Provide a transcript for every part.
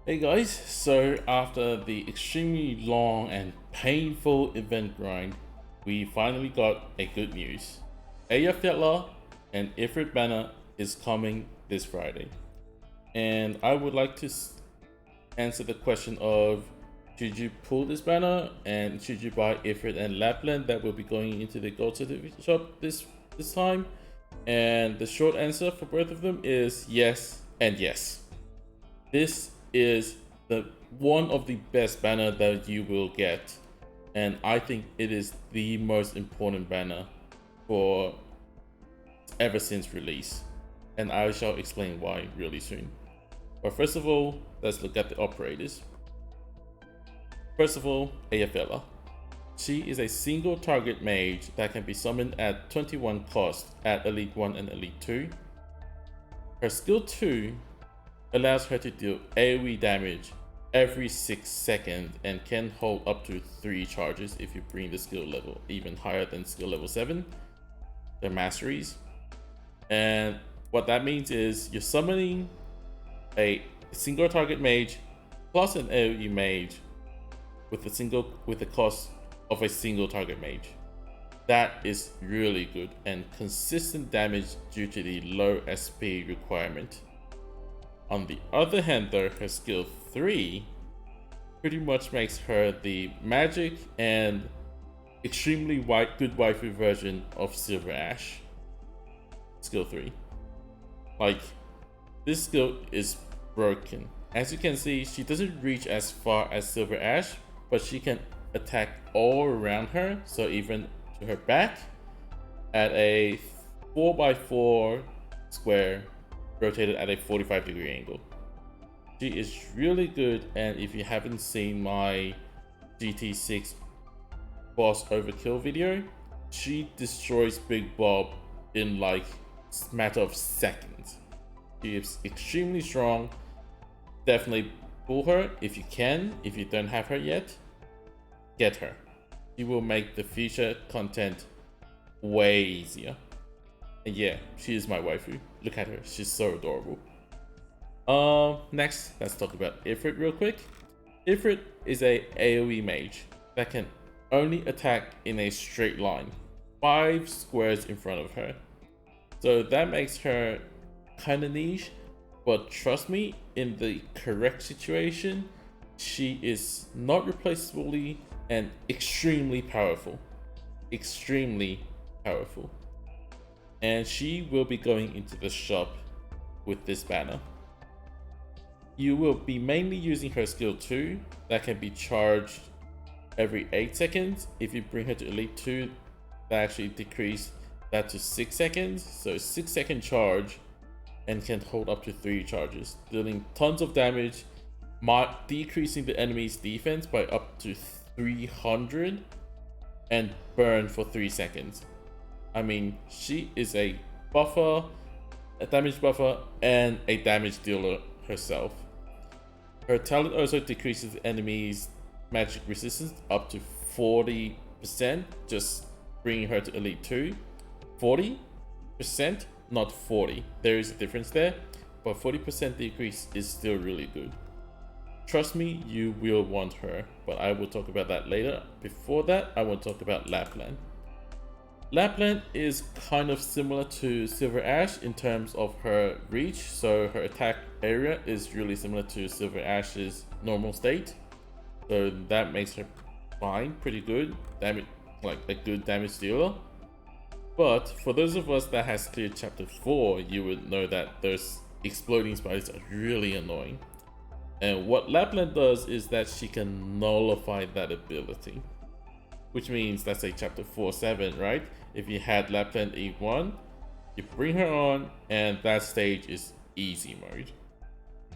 Hey guys, so after the extremely long and painful event grind, we finally got a good news. Eyjafjalla and Ifrit banner is coming this Friday. And I would like to answer the question of should you pull this banner and should you buy Ifrit and Lapland that will be going into the gold certificate shop this time? And the short answer for both of them is yes and yes. This is the one of the best banner that you will get, and I think it is the most important banner for ever since release, and I shall explain why really soon. But first of all, let's look at the operators. First of all, Eyjafjalla. She is a single target mage that can be summoned at 21 cost at Elite 1 and Elite 2. Her skill 2 allows her to deal AoE damage every 6 seconds and can hold up to 3 charges if you bring the skill level even higher than skill level 7. They're masteries. And what that means is you're summoning a single target mage plus an AoE mage with the cost of a single target mage. That is really good and consistent damage due to the low SP requirement. On the other hand though, her skill 3 pretty much makes her the magic and extremely good waifu version of Silver Ash. Skill 3. Like, this skill is broken. As you can see, she doesn't reach as far as Silver Ash, but she can attack all around her, so even to her back, at a 4x4 square rotated at a 45-degree angle. She is really good, and if you haven't seen my GT6 boss overkill video, she destroys Big Bob in like a matter of seconds. She is extremely strong. Definitely pull her if you can. If you don't have her yet, get her. She will make the future content way easier. And yeah, she is my waifu. Look at her, she's so adorable. Next, let's talk about Ifrit real quick. Ifrit is a AoE mage that can only attack in a straight line, 5 squares in front of her. So that makes her kind of niche, but trust me, in the correct situation, she is not replaceably and extremely powerful. Extremely powerful. And she will be going into the shop with this banner. You will be mainly using her skill 2 that can be charged every 8 seconds. If you bring her to Elite 2, that actually decrease that to 6 seconds. So 6-second charge and can hold up to 3 charges, dealing tons of damage, decreasing the enemy's defense by up to 300 and burn for 3 seconds. I mean, she is a buffer, a damage buffer, and a damage dealer herself. Her talent also decreases the enemy's magic resistance up to 40%, just bringing her to Elite 2. 40%, not 40. There is a difference there, but 40% decrease is still really good. Trust me, you will want her, but I will talk about that later. Before that, I will talk about Lapland. Lapland is kind of similar to Silver Ash in terms of her reach, so her attack area is really similar to Silver Ash's normal state. So that makes her fine, pretty good, damage, like a good damage dealer. But for those of us that has cleared chapter 4, you would know that those exploding spiders are really annoying. And what Lapland does is that she can nullify that ability. Which means, let's say chapter 4-7, right? If you had Lapland E1, you bring her on, and that stage is easy mode.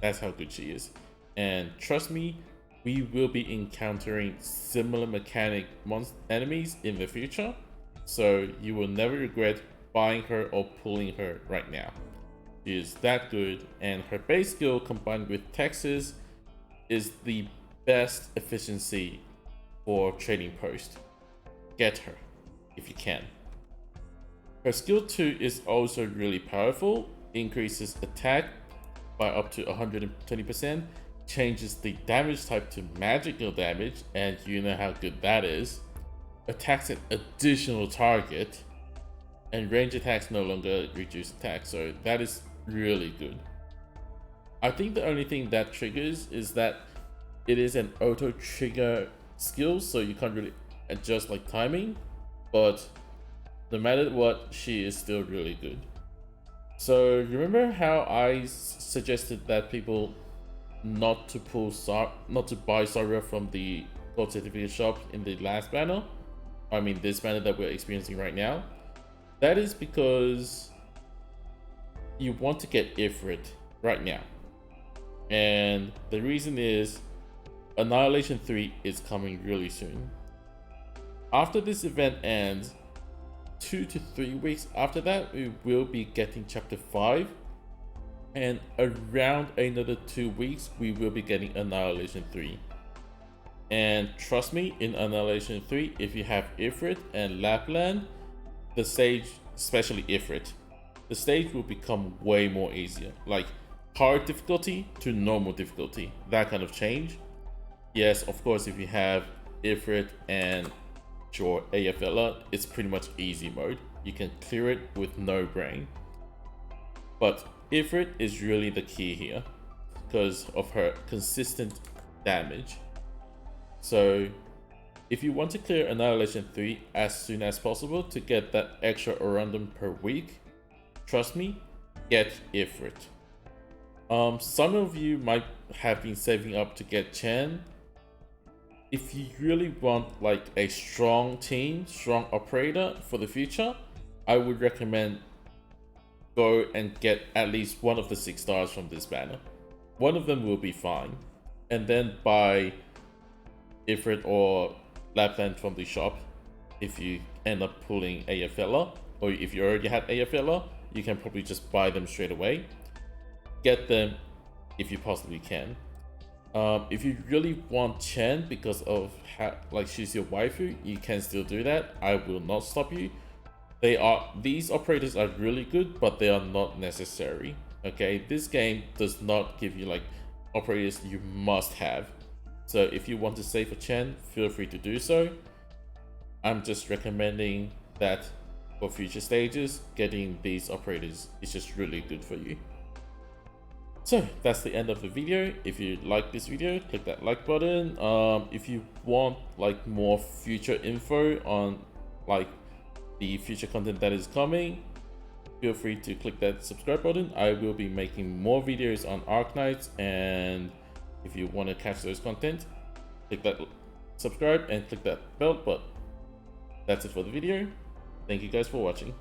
That's how good she is. And trust me, we will be encountering similar mechanic enemies in the future. So you will never regret buying her or pulling her right now. She is that good, and her base skill combined with Texas is the best efficiency for trading post. Get her if you can. Her skill 2 is also really powerful, increases attack by up to 120% changes the damage type to magical damage, and you know how good that is. Attacks an additional target, and range attacks no longer reduce attack, so that is really good. I think the only thing that triggers is that it is an auto trigger skill, so you can't really adjust like timing, but no matter what, she is still really good. So remember how I suggested that people not to buy Saria from the gold certificate shop in the last banner? I mean this banner that we're experiencing right now. That is because you want to get Ifrit right now. And the reason is Annihilation 3 is coming really soon. After this event ends, 2 to 3 weeks after that, we will be getting chapter 5, and around another 2 weeks we will be getting Annihilation 3. And trust me, in Annihilation 3, if you have Ifrit and Lapland, the stage, especially Ifrit, the stage will become way more easier, like hard difficulty to normal difficulty, that kind of change. Yes, of course, if you have Ifrit and your Eyjafjalla, it's pretty much easy mode. You can clear it with no brain. But Ifrit is really the key here because of her consistent damage. So if you want to clear Annihilation 3 as soon as possible to get that extra Orundum per week, trust me, get Ifrit. Some of you might have been saving up to get Chen. If you really want like a strong team, strong operator for the future, I would recommend go and get at least one of the 6 stars from this banner. One of them will be fine. And then buy Ifrit or Lapland from the shop if you end up pulling Eyjafjalla, or if you already had Eyjafjalla, you can probably just buy them straight away. Get them if you possibly can. If you really want Chen because of how, like, she's your waifu, you can still do that. I will not stop you. These operators are really good, but they are not necessary. Okay, this game does not give you like operators you must have. So if you want to save for Chen, feel free to do so. I'm just recommending that for future stages, getting these operators is just really good for you. So that's the end of the video. If you like this video, click that like button. If you want like more future info on like the future content that is coming, feel free to click that subscribe button. I will be making more videos on Arknights, and if you want to catch those content, click that subscribe and click that bell button. That's it for the video. Thank you guys for watching.